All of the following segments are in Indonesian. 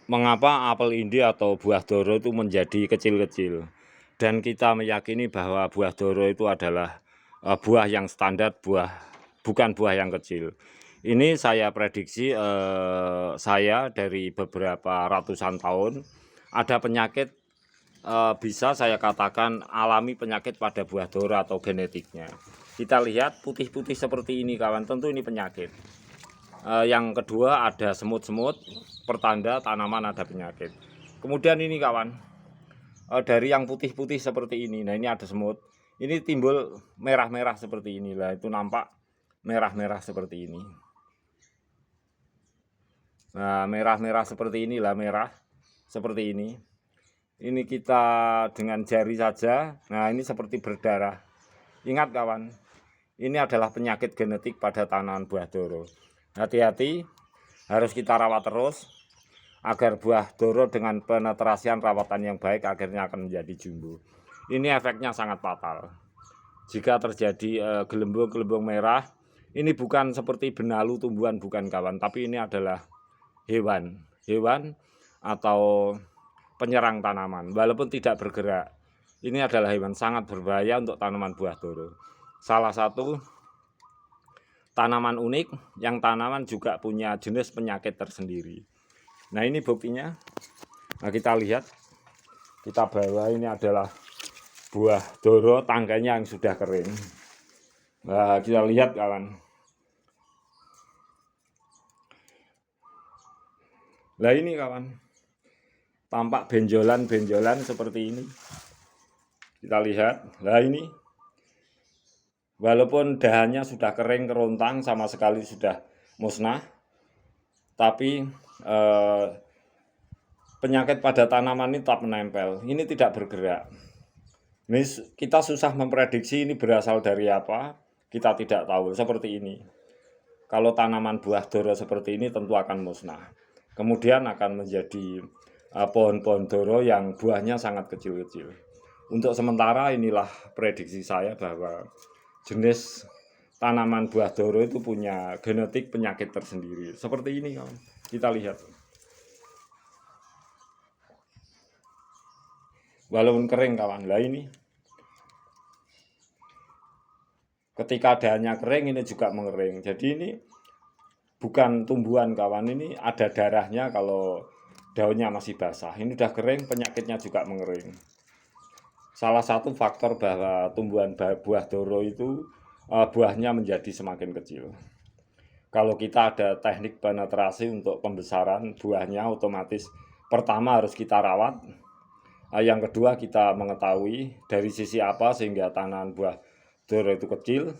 Mengapa apel indi atau buah doro itu menjadi kecil-kecil? Dan kita meyakini bahwa buah doro itu adalah buah yang standar, bukan buah yang kecil. Ini saya prediksi, saya dari beberapa ratusan tahun ada penyakit, bisa saya katakan alami penyakit pada buah doro atau genetiknya. Kita lihat putih-putih seperti ini kawan, tentu ini penyakit. Yang kedua ada semut-semut, pertanda tanaman ada penyakit. Kemudian ini kawan, dari yang putih-putih seperti ini, nah ini ada semut, ini timbul merah-merah seperti inilah, itu nampak merah-merah seperti ini. Nah merah-merah seperti inilah, merah seperti ini. Ini kita dengan jari saja, nah ini seperti berdarah. Ingat kawan, ini adalah penyakit genetik pada tanaman buah doro. Hati-hati, harus kita rawat terus agar buah doro dengan penetrasian rawatan yang baik akhirnya akan menjadi jumbo. Ini efeknya sangat fatal. Jika terjadi gelembung-gelembung merah, ini bukan seperti benalu tumbuhan, bukan kawan, tapi ini adalah hewan atau penyerang tanaman walaupun tidak bergerak. Ini adalah hewan sangat berbahaya untuk tanaman buah doro. Salah satu tanaman unik yang tanaman juga punya jenis penyakit tersendiri. Nah ini buktinya. Nah kita lihat, kita bawa, ini adalah buah doro tangkainya yang sudah kering. Nah kita lihat kawan. Nah ini kawan, tampak benjolan-benjolan seperti ini. Kita lihat, nah ini walaupun dahannya sudah kering kerontang, sama sekali sudah musnah, tapi penyakit pada tanaman ini tetap menempel. Ini tidak bergerak. Ini kita susah memprediksi ini berasal dari apa, kita tidak tahu. Seperti ini. Kalau tanaman buah doro seperti ini tentu akan musnah. Kemudian akan menjadi pohon-pohon doro yang buahnya sangat kecil-kecil. Untuk sementara inilah prediksi saya bahwa jenis tanaman buah doro itu punya genetik penyakit tersendiri. Seperti ini kawan, kita lihat. Walaupun kering kawan, lah ini. Ketika dahannya kering ini juga mengering. Jadi ini bukan tumbuhan kawan, ini ada darahnya kalau daunnya masih basah. Ini udah kering, penyakitnya juga mengering. Salah satu faktor bahwa tumbuhan buah doro itu buahnya menjadi semakin kecil. Kalau kita ada teknik penetrasi untuk pembesaran buahnya, otomatis pertama harus kita rawat. Yang kedua kita mengetahui dari sisi apa sehingga tanaman buah doro itu kecil.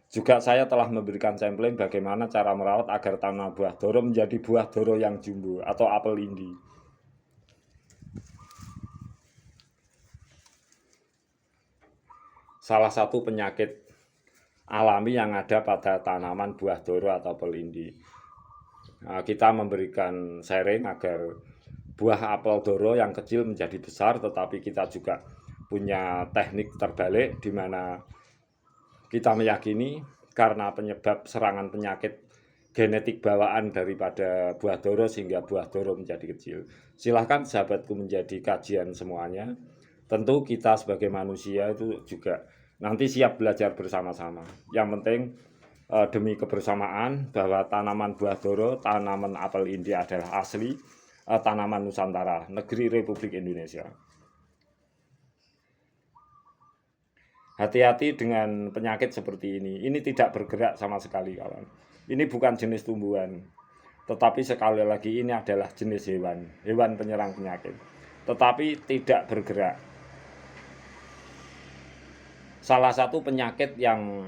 Juga saya telah memberikan sampling bagaimana cara merawat agar tanaman buah doro menjadi buah doro yang jumbo atau apel indi. Salah satu penyakit alami yang ada pada tanaman buah doro atau apel indi. Nah, kita memberikan sharing agar buah apel doro yang kecil menjadi besar, tetapi kita juga punya teknik terbalik di mana kita meyakini karena penyebab serangan penyakit genetik bawaan daripada buah doro sehingga buah doro menjadi kecil. Silahkan sahabatku menjadi kajian semuanya. Tentu kita sebagai manusia itu juga nanti siap belajar bersama-sama. Yang penting demi kebersamaan bahwa tanaman buah doro, tanaman apel indi adalah asli tanaman Nusantara, negeri Republik Indonesia. Hati-hati dengan penyakit seperti ini. Ini tidak bergerak sama sekali kawan. Ini bukan jenis tumbuhan. Tetapi sekali lagi ini adalah jenis hewan penyerang penyakit. Tetapi tidak bergerak. Salah satu penyakit yang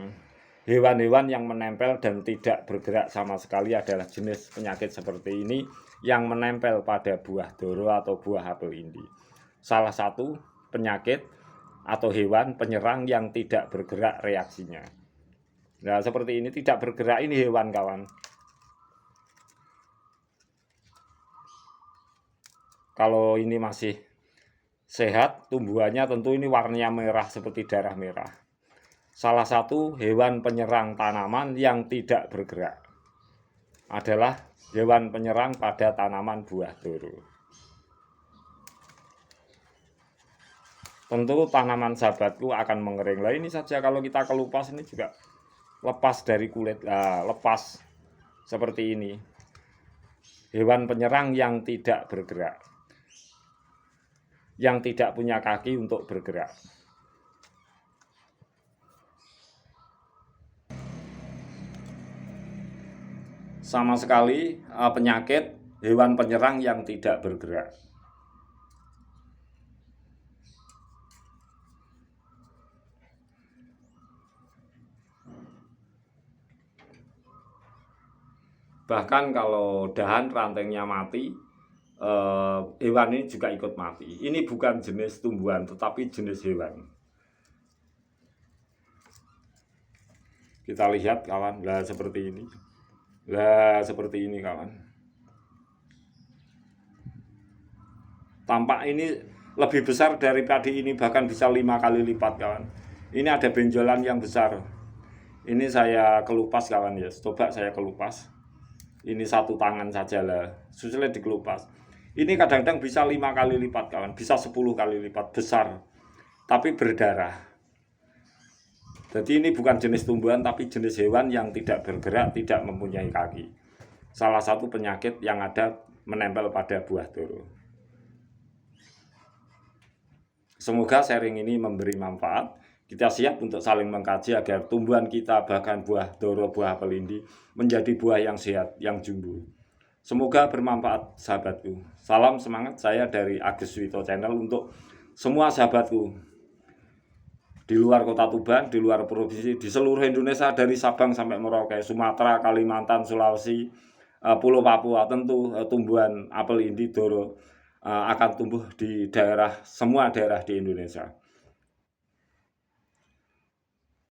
hewan-hewan yang menempel dan tidak bergerak sama sekali adalah jenis penyakit seperti ini yang menempel pada buah doro atau buah apel indi. Salah satu penyakit atau hewan penyerang yang tidak bergerak reaksinya. Nah seperti ini tidak bergerak, ini hewan kawan. Kalau ini masih sehat, tumbuhannya tentu ini warnanya merah seperti darah merah. Salah satu hewan penyerang tanaman yang tidak bergerak. adalah hewan penyerang pada tanaman buah doro. Tentu tanaman sahabatku akan mengering. Lah ini saja kalau kita kelupas ini juga lepas dari kulit, lepas seperti ini. Hewan penyerang yang tidak bergerak, yang tidak punya kaki untuk bergerak. Sama sekali penyakit hewan penyerang yang tidak bergerak. Bahkan kalau dahan rantainya mati, hewan ini juga ikut mati. Ini bukan jenis tumbuhan, tetapi jenis hewan. Kita lihat kawan, lah seperti ini. Lah seperti ini kawan. Tampak ini lebih besar daripada ini, bahkan bisa 5 kali lipat kawan. Ini ada benjolan yang besar. Ini saya kelupas kawan ya, coba saya kelupas. Ini satu tangan saja lah, susahnya dikelupas. Ini kadang-kadang bisa 5 kali lipat kawan, bisa 10 kali lipat besar, tapi berdarah. Jadi ini bukan jenis tumbuhan, tapi jenis hewan yang tidak bergerak, tidak mempunyai kaki. Salah satu penyakit yang ada menempel pada buah doro. Semoga sharing ini memberi manfaat. Kita siap untuk saling mengkaji agar tumbuhan kita, bahkan buah doro, buah apel indi, menjadi buah yang sehat, yang jumbo. Semoga bermanfaat sahabatku. Salam semangat saya dari Agus Wito Channel untuk semua sahabatku di luar kota Tuban, di luar provinsi, di seluruh Indonesia dari Sabang sampai Merauke, Sumatera, Kalimantan, Sulawesi, Pulau Papua. Tentu tumbuhan apel indi doro akan tumbuh di semua daerah di Indonesia.